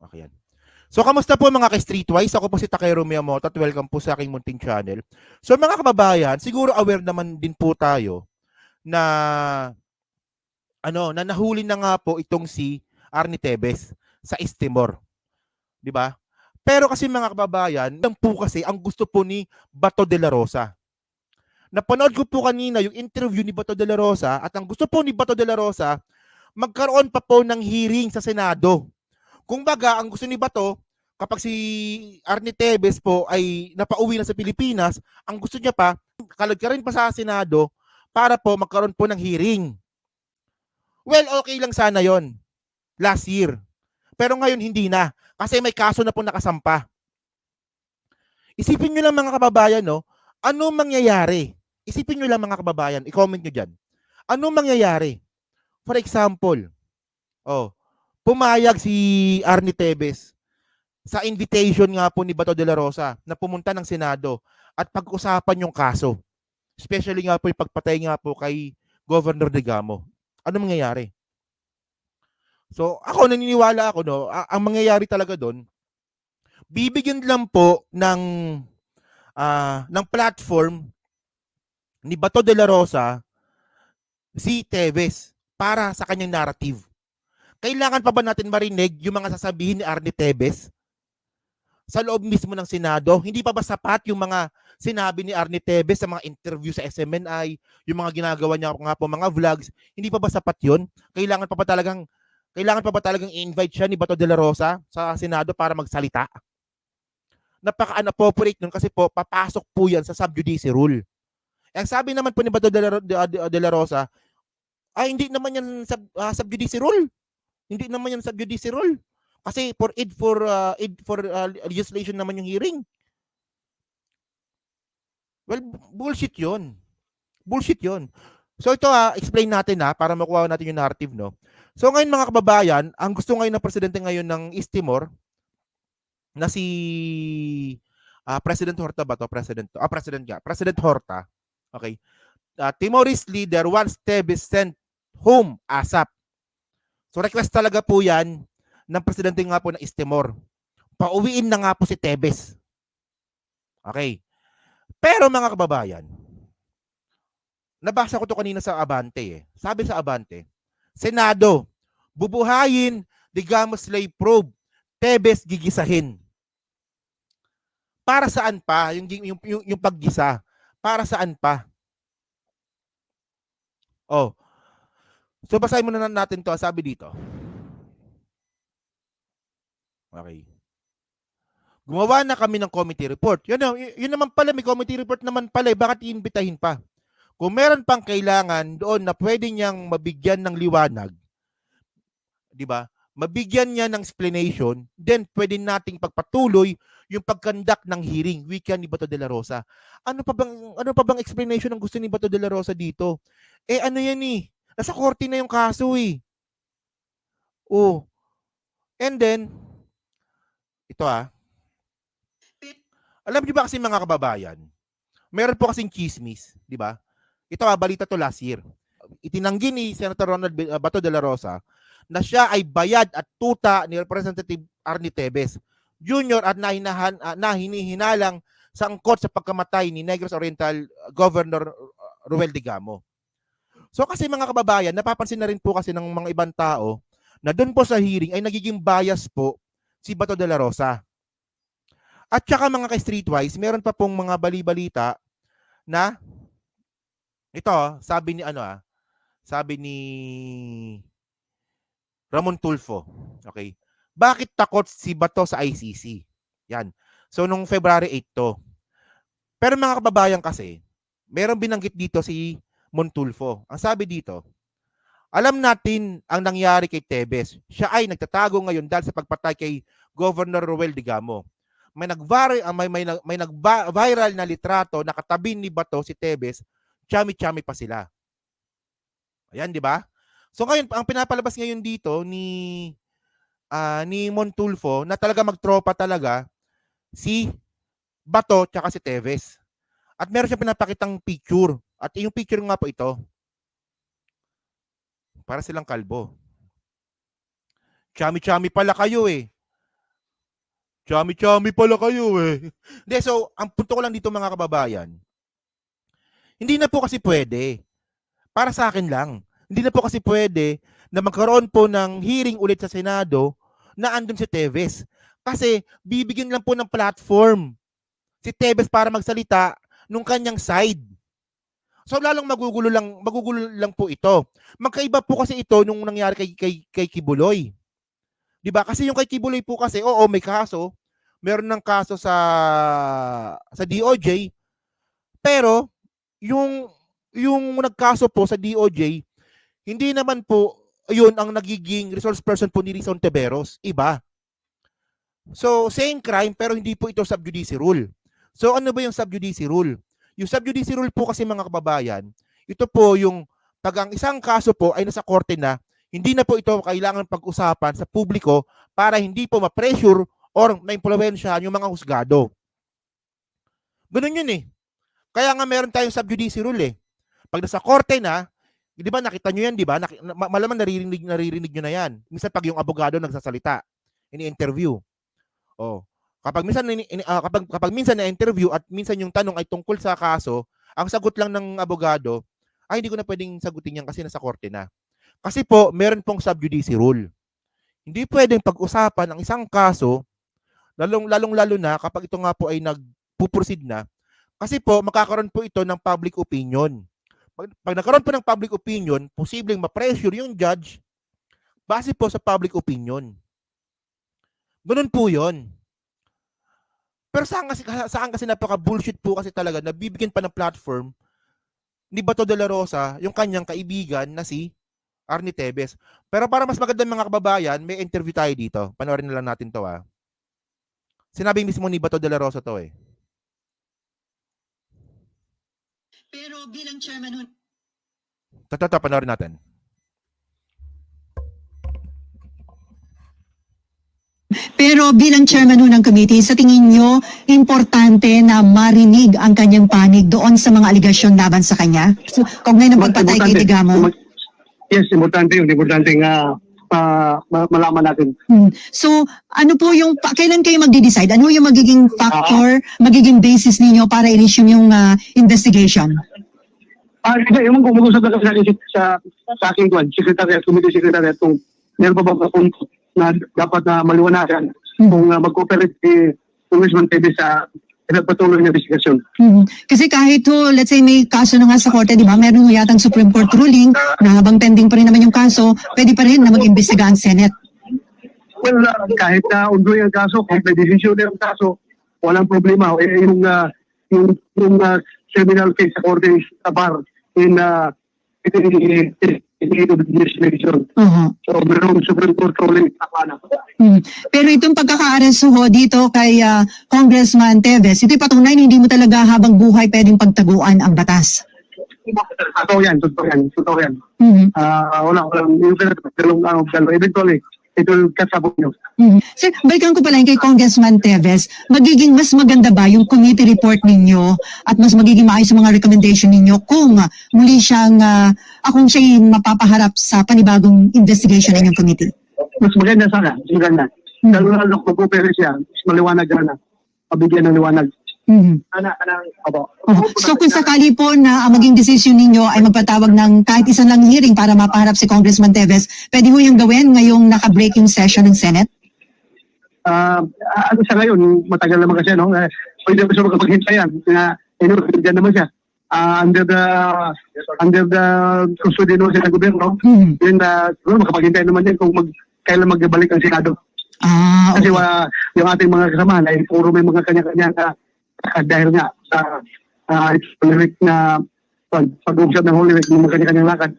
Okay yan. So, kamusta po mga ka-Streetwise? Ako po si Takero Miyamoto at welcome po sa aking munting channel. So, mga kababayan, siguro aware naman din po tayo na na nahuli na nga po itong si Arnie Tevez sa East Timor, 'di ba? Pero kasi mga kababayan, lang po kasi ang gusto po ni Bato de la Rosa. Napanood ko po kanina yung interview ni Bato de la Rosa at ang gusto po ni Bato de la Rosa, magkaroon pa po ng hearing sa Senado. Kung baga, ang gusto ni Bato, kapag si Arnie Tevez po ay napauwi na sa Pilipinas, ang gusto niya pa, kalagkarin pa sa Senado para po magkaroon po ng hearing. Well, okay lang sana yon last year. Pero ngayon hindi na. Kasi may kaso na po nakasampa. Isipin nyo lang mga kababayan, no? Ano mangyayari? Isipin nyo lang mga kababayan, i-comment nyo dyan. Ano mangyayari? For example, pumayag si Arnie Tevez sa invitation nga po ni Bato de la Rosa na pumunta ng Senado at pag-usapan yung kaso. Especially nga po yung pagpatay nga po kay Governor Digamo. Ano mangyayari? So, ako naniniwala ako, no, ang mangyayari talaga doon, bibigyan lang po ng platform ni Bato de la Rosa si Tevez para sa kanyang narrative. Kailangan pa ba natin marinig yung mga sasabihin ni Arnie Tevez sa loob mismo ng Senado? Hindi pa ba sapat yung mga sinabi ni Arnie Tevez sa mga interview sa SMNI, yung mga ginagawa niya nga po mga vlogs? Hindi pa ba sapat yun? Kailangan pa ba talagang i-invite siya ni Bato de la Rosa sa Senado para magsalita? Napaka-unappropriate nun kasi po papasok po yan sa sub-judice rule. Ang sabi naman po ni Bato de la Rosa, ay hindi naman yan sub-judice rule. Hindi naman yan sub-judice rule. Kasi for legislation naman yung hearing. Well, bullshit yun. Bullshit yun. So ito explain natin para makuha natin yung narrative, no? So ngayon mga kababayan, ang gusto ngayon ng presidente ngayon ng East Timor na si President Horta ba to? President Horta. Okay. Timorese leader wants Tevez sent home ASAP. So request talaga po yan ng presidente nga po ng East Timor. Pauwiin na nga po si Tevez. Okay. Pero mga kababayan, nabasa ko to kanina sa Abante. Sabi sa Abante, Senado, bubuhayin Digamo slave probe, Tevez gigisahin. Para saan pa yung paggisa? Para saan pa? So basahin muna natin to, sabi dito. Okay. Gumawa na kami ng committee report. Yun naman pala, may committee report naman pala. Bakit iimbitahin pa? Kung meron pang kailangan doon na pwede niyang mabigyan ng liwanag, di ba? Mabigyan niya ng explanation, then pwede nating pagpatuloy yung pagkandak ng hearing, wika ni Bato de la Rosa. Ano pa bang explanation ang gusto ni Bato de la Rosa dito? Ano yan nasa korte na yung kaso And then, ito alam niyo ba kasi mga kababayan, meron po kasing chismis, di ba? Ito balita to last year. Itinanggi ni Senator Ronald Bato de la Rosa na siya ay bayad at tuta ni Representative Arnie Tevez Jr. at hinihinalang sa angkot sa pagkamatay ni Negros Oriental Governor Ruel Digamo. So kasi mga kababayan, napapansin na rin po kasi ng mga ibang tao na doon po sa hearing ay nagiging bias po si Bato de la Rosa. At saka mga ka-streetwise, meron pa pong mga bali-balita na ito, sabi ni Ramon Tulfo. Okay. Bakit takot si Bato sa ICC? Yan. So nung February 8 to. Pero mga kababayan kasi, meron binanggit dito si Montulfo. Ang sabi dito, alam natin ang nangyari kay Tevez. Siya ay nagtatago ngayon dahil sa pagpatay kay Governor Ruel Digamo. May nag-viral na litrato na katabi ni Bato si Tevez, chami-chami pa sila. Ayan, di ba? So ngayon, ang pinapalabas ngayon dito ni Montulfo na talaga magtropa talaga si Bato tsaka si Tevez. At meron siyang pinapakitang picture. At yung picture nga po ito. Para silang kalbo. Chami-chami pala kayo Chami-chami pala kayo eh. Hindi, so, ang punto ko lang dito mga kababayan, hindi na po kasi pwede. Para sa akin lang. Hindi na po kasi pwede na magkaroon po ng hearing ulit sa Senado na andun si Teves. Kasi bibigyan lang po ng platform si Teves para magsalita nung kanyang side. So lalong magugulo lang po ito. Magkaiba po kasi ito nung nangyari kay Kibuloy. 'Di ba? Kasi yung kay Kibuloy po kasi, oo, may kaso. Meron ng kaso sa DOJ. Pero yung nagkaso po sa DOJ, hindi naman po yun ang nagiging resource person po ni Rizon Teberos. Iba. So, same crime pero hindi po ito sub judice rule. So, ano ba yung sub judice rule? Yung sub judice rule po kasi mga kababayan, ito po yung pag ang isang kaso po ay nasa korte na, hindi na po ito kailangan pag-usapan sa publiko para hindi po ma-pressure or ma-impluwensyahan yung mga husgado. Ganun yun eh. Kaya nga meron tayong sub judice rule eh. Pag nasa korte na, di ba nakita nyo yan, di ba? Malaman naririnig nyo na yan. Minsan pag yung abogado nagsasalita, ini-interview. Oh. Kapag minsan na-interview at minsan yung tanong ay tungkol sa kaso, ang sagot lang ng abogado, ay hindi ko na pwedeng sagutin yan kasi nasa korte na. Kasi po, meron pong sub judice rule. Hindi pwedeng pag-usapan ang isang kaso, lalong-lalo na kapag ito nga po ay nagpuproceed na, kasi po, makakaroon po ito ng public opinion. Pag nagkaroon po ng public opinion, posibleng ma-pressure yung judge base po sa public opinion. Ganun po yun. Pero saan kasi napaka-bullshit po kasi talaga na bibigyan pa ng platform ni Bato de la Rosa yung kanyang kaibigan na si Arnie Teves. Pero para mas maganda mga kababayan, may interview tayo dito. Panoorin na lang natin to ah. Sinabi mismo ni Bato de la Rosa to eh. Pero bilang chairman Panoorin natin. Pero bilang chairman ng committee, sa tingin nyo, importante na marinig ang kanyang panig doon sa mga aligasyon laban sa kanya? So, kung ngayon ang pagpatay kay Digamo. Yes, importante yun. Importante nga malaman natin. So, ano po yung, kailan kayo magde-decide? Ano yung magiging factor, magiging basis ninyo para i-resume yung investigation? Yung mag-uusap na kasi sa aking secretary at committee secretary kung meron pa ba punto na dapat na maliwanagan kung mag-cooperate si Congressman Teves sa pinagpatuloy na investigasyon. Kasi kahit let's say may kaso na nga sa korte, di ba? Meron yatang Supreme Court ruling na habang pending pa rin naman yung kaso, pwede pa rin na mag-imbestiga ang Senate. Well, kahit na ongoing ang kaso, kung may decision na ang kaso, walang problema. Yung criminal case sa korte is bar in legislation. So, merong Supreme Court ruling na. Pero itong pagkaka-aresto ho dito kay Congressman Teves, ito'y patunay na hindi mo talaga habang buhay pwedeng pagtaguan ang batas. Totoo yan. Walang yung dalawang eventually, it will catch up with you. Sir, balikan ko pala kay Congressman Teves, magiging mas maganda ba yung committee report ninyo at mas magiging maayos yung mga recommendation ninyo kung muli siyang, kung siya'y mapapaharap sa panibagong investigation ng inyong committee? Mas maganda sana, mas maganda. Lalo na mag-opera siya, mas maliwanag na, mabigyan ng liwanag. So kung sakali po na ang maging decision ninyo ay magpatawag ng kahit isang lang hearing para mapaharap si Congressman Teves, pwede ho yung gawin ngayong naka-breaking session ng Senate? Sa ngayon, matagal naman kasi, no? Pwede mo siya magkapaghintayan. Diyan naman siya. Under the custody naman siya ng gobyerno. Then, makapaghintay naman yan kung kailan magbabalik ang Senado. Okay. Kasi yung ating mga kasamahan ay puro may mga kanya-kanya dahil nga sa Holy Week na pag-uusap ng Holy Week ng mga kanya-kanyang lakad.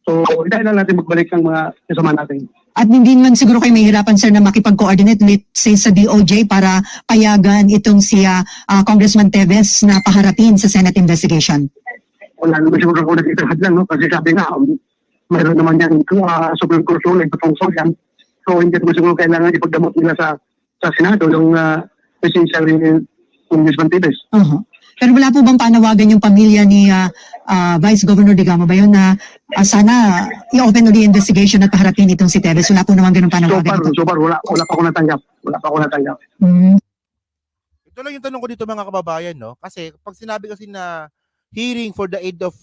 So, dahil lang natin magbalik ang mga kasama natin. At hindi man siguro kayo mahihirapan, sir, na makipag-coordinate, let's say, sa DOJ para payagan itong si Congressman Teves na paharapin sa Senate investigation? Wala naman siguro kung nag-itahad lang, no? Kasi sabi nga, mayroon naman yan Supreme Court ruling patungkol yan. So, hindi naman siguro kailangan ipagdamot nila sa Senado yung presidential Congressman Teves. Pero wala po bang panawagan yung pamilya ni Vice Governor Digamo ba yun na sana i-open ulit investigation at paharapin itong si Tevez? Wala po naman ganun panawagan. So far, wala pa ako natanggap. Wala pa ako natanggap. Mm. Ito lang yung tanong ko dito mga kababayan, no? Kasi pag sinabi kasi na hearing for the aid of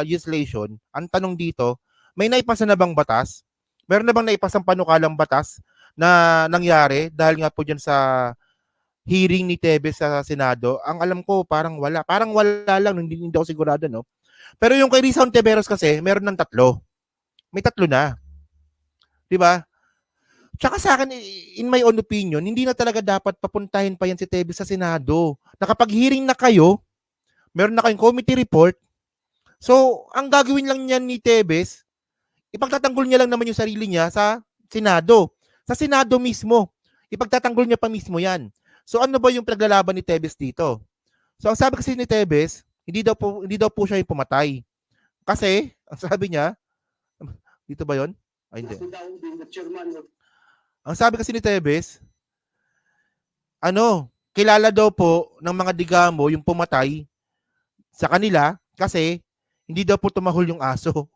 legislation, ang tanong dito, may naipasa na bang batas? Meron na bang naipasang panukalang batas na nangyari dahil nga po dyan sa hearing ni Tevez sa Senado? Ang alam ko, parang wala. Parang wala lang, hindi ako sigurado, no? Pero yung kay Risa Hontiveros kasi, meron ng 3. May 3 na. Di ba? Tsaka sa akin, in my own opinion, hindi na talaga dapat papuntahin pa yan si Tevez sa Senado. Nakapag-hearing na kayo, meron na kayong committee report. So, ang gagawin lang niyan ni Tevez, ipagtatanggol niya lang naman yung sarili niya sa Senado. Sa Senado mismo. Ipagtatanggol niya pa mismo yan. So, ano ba yung pinaglalaban ni Tevez dito? So, ang sabi kasi ni Tevez, hindi daw po siya yung pumatay. Kasi, ang sabi niya, dito ba yon? Ay, hindi. Ang sabi kasi ni Tevez, kilala daw po ng mga Digamo yung pumatay sa kanila kasi hindi daw po tumahol yung aso.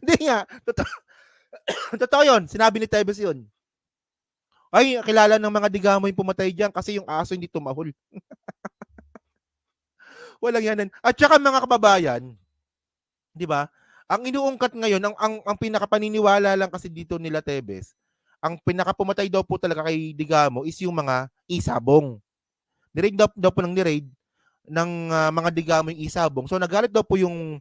Hindi nga. Totoo yun. Sinabi ni Tevez yun. Ay, kilala ng mga Digamo yung pumatay dyan kasi yung aso hindi tumahol. Walang yanan. At saka mga kababayan, di ba? Ang inuungkat ngayon, ang pinakapaniniwala lang kasi dito nila Tevez, ang pinakapumatay daw po talaga kay Digamo is yung mga isabong. Niraid daw po ng niraid ng mga Digamo yung isabong. So nagalit daw po yung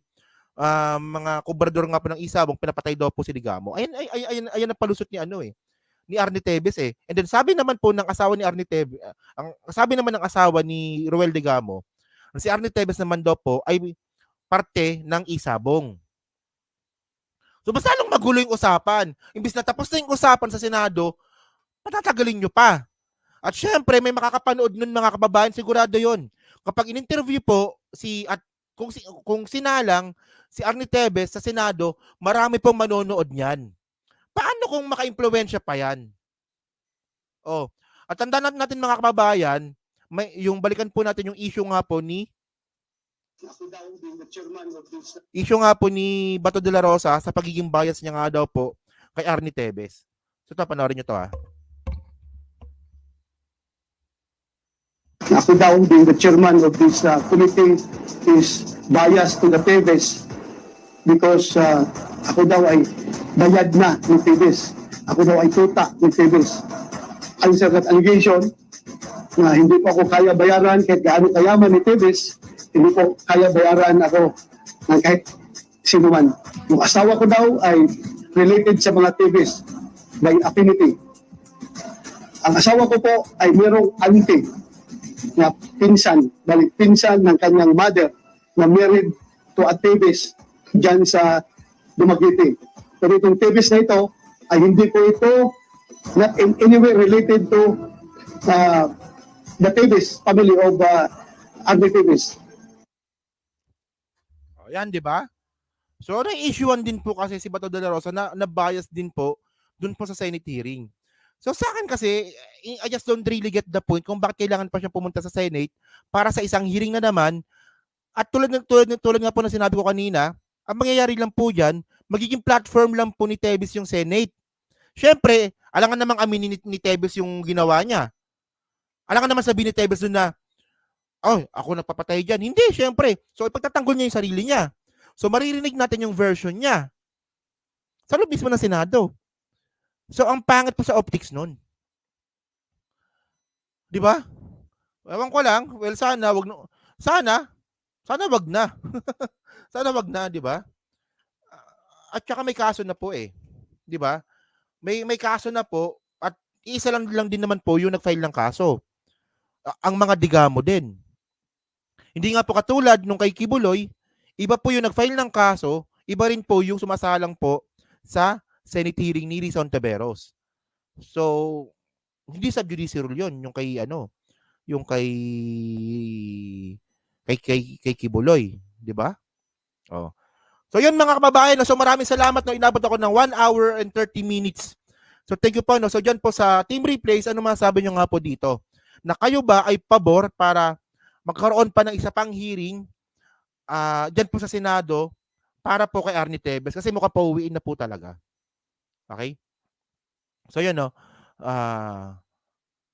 mga kubrador nga po ng isabong, pinapatay daw po si Digamo. Ayan ang palusot ni Arnie Tevez eh. And then sabi naman po ng asawa ni Arnie Tevez, sabi naman ng asawa ni Roel Digamo, si Arnie Tevez naman daw po ay parte ng isabong. So basta lang magulo yung usapan. Imbis na tapos na yung usapan sa Senado, patatagalin nyo pa. At syempre, may makakapanood nun mga kababayan, sigurado yon. Kapag in-interview po kung sinalang si Arnie Tevez sa Senado, marami pong manonood niyan. Paano kung maka-impluwensya pa yan? Oh, at tandaan natin mga kababayan, yung balikan po natin yung issue nga po ni Bato de la Rosa sa pagiging bias niya nga daw po kay Arnie Tevez. So panoorin niyo to ha. Ako daw being the chairman of this committee is biased to the Tevez because ako daw ay bayad na ng Tevez. Ako daw ay tuta ng Tevez. Ang sagat allegation na hindi po ako kaya bayaran kahit gaano kayaman ni Tevez, hindi po kaya bayaran ako ng kahit sino man. Yung asawa ko daw ay related sa mga Tevez by affinity. Ang asawa ko po ay mayroong auntie na pinsan ng kanyang mother na married to a Tevez dyan sa Dumaguete. Pero itong Tevez na ito ay hindi po ito not in any way related to the Tevez family of Arnie Tevez. O, yan, di ba? So, na-issuean din po kasi si Bato de la Rosa na bias din po dun po sa Senate hearing. So, sa akin kasi, I just don't really get the point kung bakit kailangan pa siyang pumunta sa Senate para sa isang hearing na naman. At tulad nga po na sinabi ko kanina, ang mangyayari lang po dyan, magiging platform lang po ni Tevez yung Senate. Siyempre, alangan namang aminin ni Tevez yung ginawa niya. Alangan naman sabihin ni Tevez doon na, ako nagpapatay dyan. Hindi, siyempre. So, ipagtatanggol niya yung sarili niya. So, maririnig natin yung version niya. Sa loob mismo ng Senado. So, ang pangit po sa optics nun. Di ba? Ewan ko lang. Well, sana wag na. Sana wag na. Sana wag na, di ba? At saka may kaso na po eh. Di ba? May kaso na po at isa lang din naman po yung nag-file ng kaso. Ang mga Digamo din. Hindi nga po katulad nung kay Kibuloy, iba po yung nag-file ng kaso, iba rin po yung sumasalang po sa Senate hearing ni Risa Hontiveros. So, hindi sub judice rule yun, yung kay kay Kibuloy, di ba? Oh. So, yun mga kababayan, so maraming salamat, no, inabot ako ng 1 hour and 30 minutes. So, thank you po, no. So, diyan po sa Team Replays, ano masasabi nyo nga po dito? Na kayo ba ay pabor para magkaroon pa ng isa pang hearing dyan po sa Senado para po kay Arnie Tevez kasi mukhang pauwiin na po talaga. Okay? So yun, no?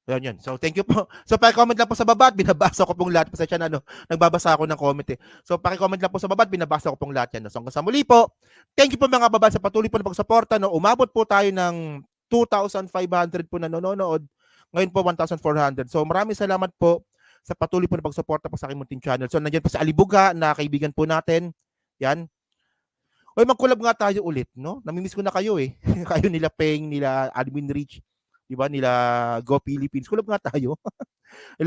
Yun. So thank you po. So paki-comment lang po sa baba at binabasa ko pong lahat. Pasensya na, nagbabasa ako ng comment eh. So paki-comment lang po sa baba at binabasa ko pong lahat yan. No? So hanggang sa muli po, thank you po mga babae sa patuloy po na pagsuporta. No? Umabot po tayo ng 2,500 po na nanonood. Ngayon po 1,400. So maraming salamat po sa patuloy po na pagsuporta po sa aking munting channel. So nandiyan po sa Alibuga na kaibigan po natin. Yan. Oy, mag-collab nga tayo ulit, no? Namimiss ko na kayo eh. Kayo nila Peng, nila Admin Rich, 'di ba? Nila Go Philippines. Collab nga tayo.